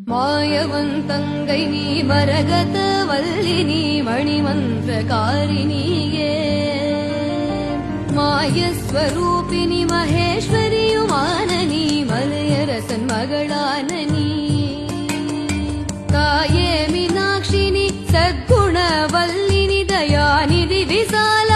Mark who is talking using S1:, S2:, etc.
S1: மாயவன் தங்கை நீ மரகத வல்லினி மணிமந்திரகாரிணியே மாயஸ்வரூபிணி மகேஸ்வரியுமானனி மலையரசன் மகளானனி தாயே மீனாட்சினி சத்குண வல்லினி தயாநிதி விசால